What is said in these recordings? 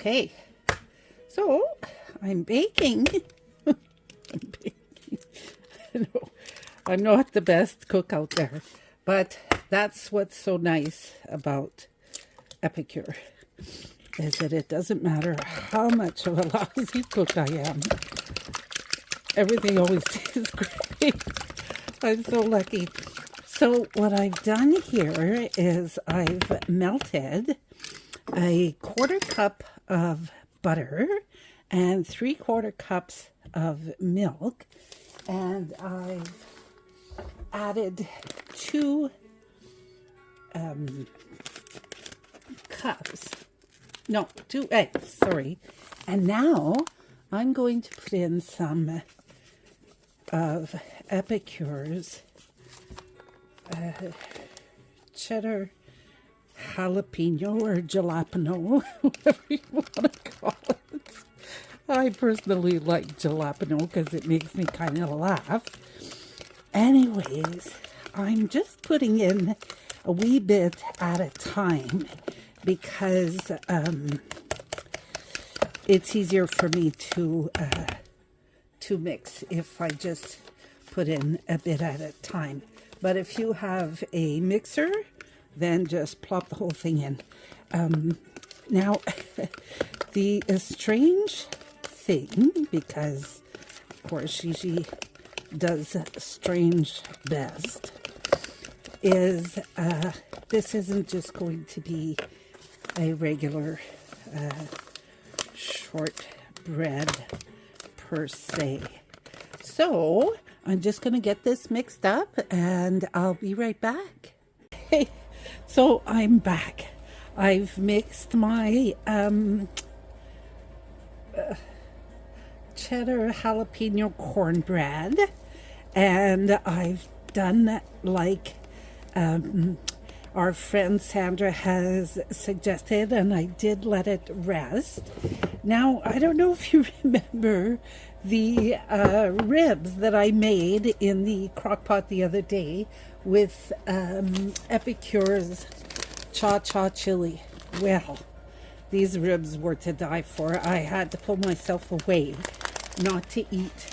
Okay, so I'm baking. I'm baking. No, I'm not the best cook out there, but that's what's so nice about Epicure, is that it doesn't matter how much of a lousy cook I am. Everything always tastes great. I'm so lucky. So what I've done here is I've melted a 1/4 cup of butter and 3/4 cups of milk, and I've added 2 eggs, sorry. And now I'm going to put in some of Epicure's cheddar jalapeno or jalapeno, whatever you want to call it. I personally like jalapeno because it makes me kind of laugh. Anyways, I'm just putting in a wee bit at a time because it's easier for me to mix if I just put in a bit at a time. But if you have a mixer, then just plop the whole thing in. Now, the strange thing, because of course Gigi does strange best, is this isn't just going to be a regular shortbread per se. So I'm just going to get this mixed up and I'll be right back. Hey, so I'm back. I've mixed my cheddar jalapeno cornbread, and I've done like our friend Sandra has suggested, and I did let it rest. Now, I don't know if you remember the ribs that I made in the crock pot the other day with Epicure's cha-cha chili. Well, these ribs were to die for. I had to pull myself away not to eat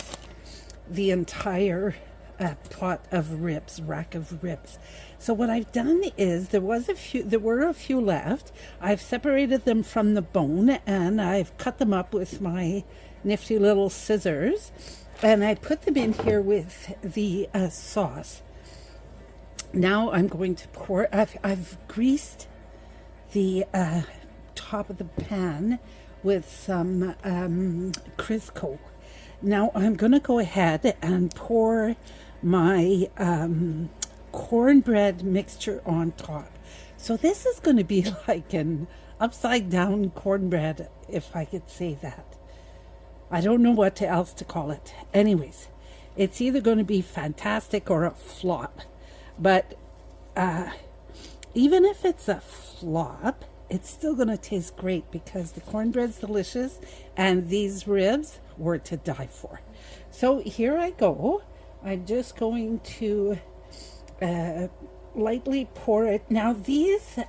the entire pot of ribs, rack of ribs. So what I've done is there were a few left. I've separated them from the bone and I've cut them up with my nifty little scissors, and I put them in here with the sauce. Now I'm going to pour. I've greased the top of the pan with some Crisco. Now I'm going to go ahead and pour my cornbread mixture on top. So this is going to be like an upside down cornbread, if I could say that. I don't know what else to call it. Anyways, it's either going to be fantastic or a flop. But even if it's a flop, it's still going to taste great because the cornbread's delicious and these ribs were to die for. So here I go. I'm just going to lightly pour it. Now these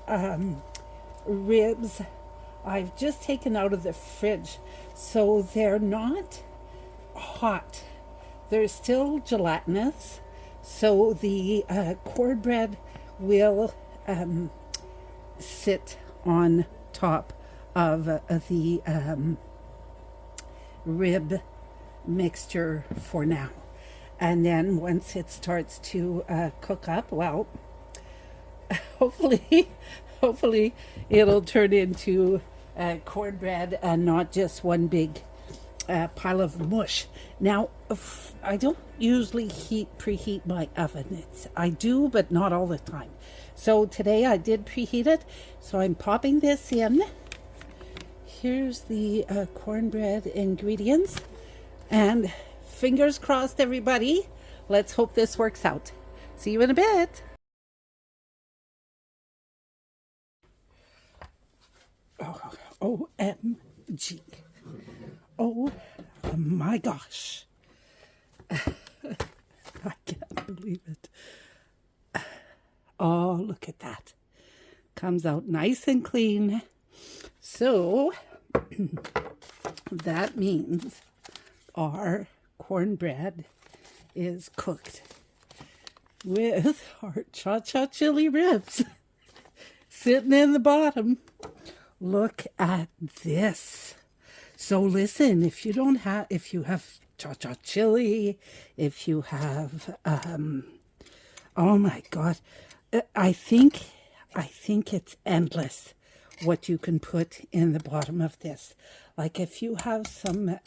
ribs I've just taken out of the fridge, so they're not hot. They're still gelatinous, so the cornbread will sit on top of the rib mixture for now. And then once it starts to cook up, well, hopefully it'll turn into cornbread and not just one big pile of mush. Now, I don't usually preheat my oven. I do, but not all the time. So today I did preheat it. So I'm popping this in. Here's the cornbread ingredients. And fingers crossed, everybody. Let's hope this works out. See you in a bit. Oh, OMG. Oh my gosh. I can't believe it. Oh, look at that. Comes out nice and clean. So that means our cornbread is cooked with our cha-cha chili ribs sitting in the bottom. Look at this. So listen, if you have cha-cha chili, if you have, oh my God, I think it's endless what you can put in the bottom of this. Like if you have some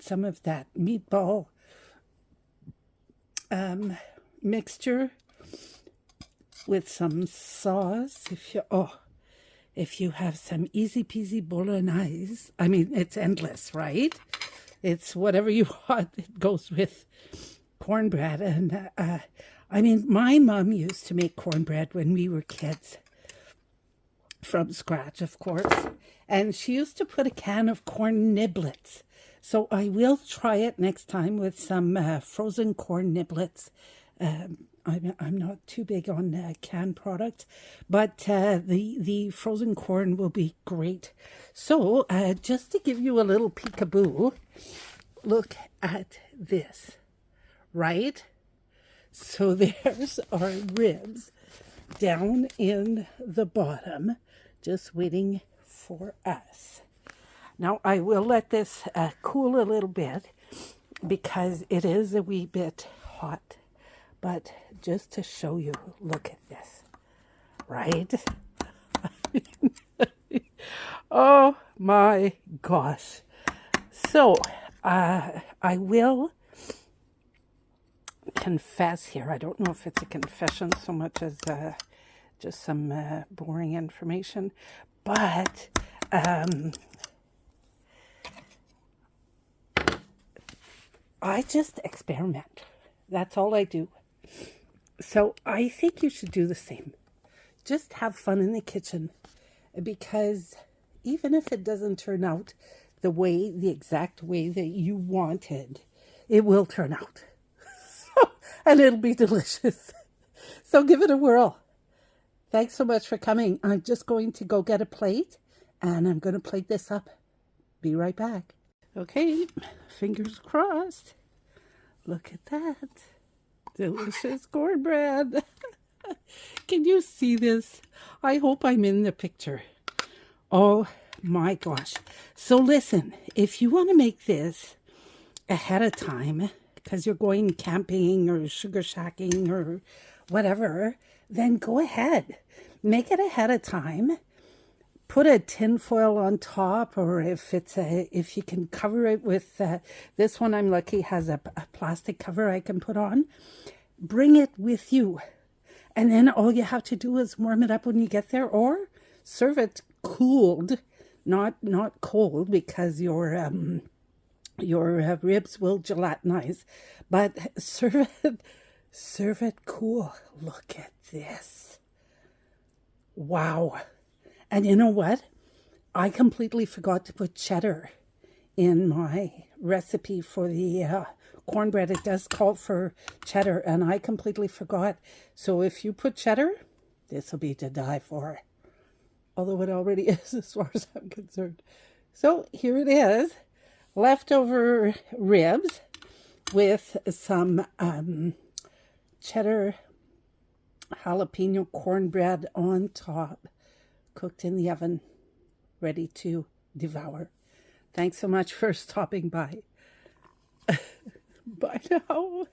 of that meatball mixture with some sauce, if you have some easy peasy bolognese, I mean, it's endless, right? It's whatever you want. It goes with cornbread. And I mean, my mom used to make cornbread when we were kids, from scratch, of course. And she used to put a can of corn niblets. So I will try it next time with some frozen corn niblets. I'm not too big on canned products, but the frozen corn will be great. So just to give you a little peekaboo, look at this, right? So there's our ribs down in the bottom, just waiting for us. Now I will let this cool a little bit because it is a wee bit hot. But just to show you, look at this, right? Oh my gosh. So I will confess here. I don't know if it's a confession so much as just some boring information. But I just experiment. That's all I do. So I think you should do the same. Just have fun in the kitchen, because even if it doesn't turn out the exact way that you wanted, it will turn out. And it'll be delicious. So give it a whirl. Thanks so much for coming. I'm just going to go get a plate and I'm going to plate this up. Be right back. Okay, fingers crossed. Look at that. Delicious cornbread. Can you see this? I hope I'm in the picture. Oh my gosh. So listen, if you want to make this ahead of time, because you're going camping or sugar shacking or whatever, then go ahead. Make it ahead of time. Put a tin foil on top, or if you can cover it with this one, I'm lucky, has a plastic cover I can put on. Bring it with you, and then all you have to do is warm it up when you get there, or serve it cooled, not cold, because your ribs will gelatinize. But serve it cool. Look at this. Wow. And you know what? I completely forgot to put cheddar in my recipe for the cornbread. It does call for cheddar, and I completely forgot. So if you put cheddar, this will be to die for. Although it already is, as far as I'm concerned. So here it is. Leftover ribs with some cheddar jalapeno cornbread on top. Cooked in the oven, ready to devour. Thanks so much for stopping by. Bye now.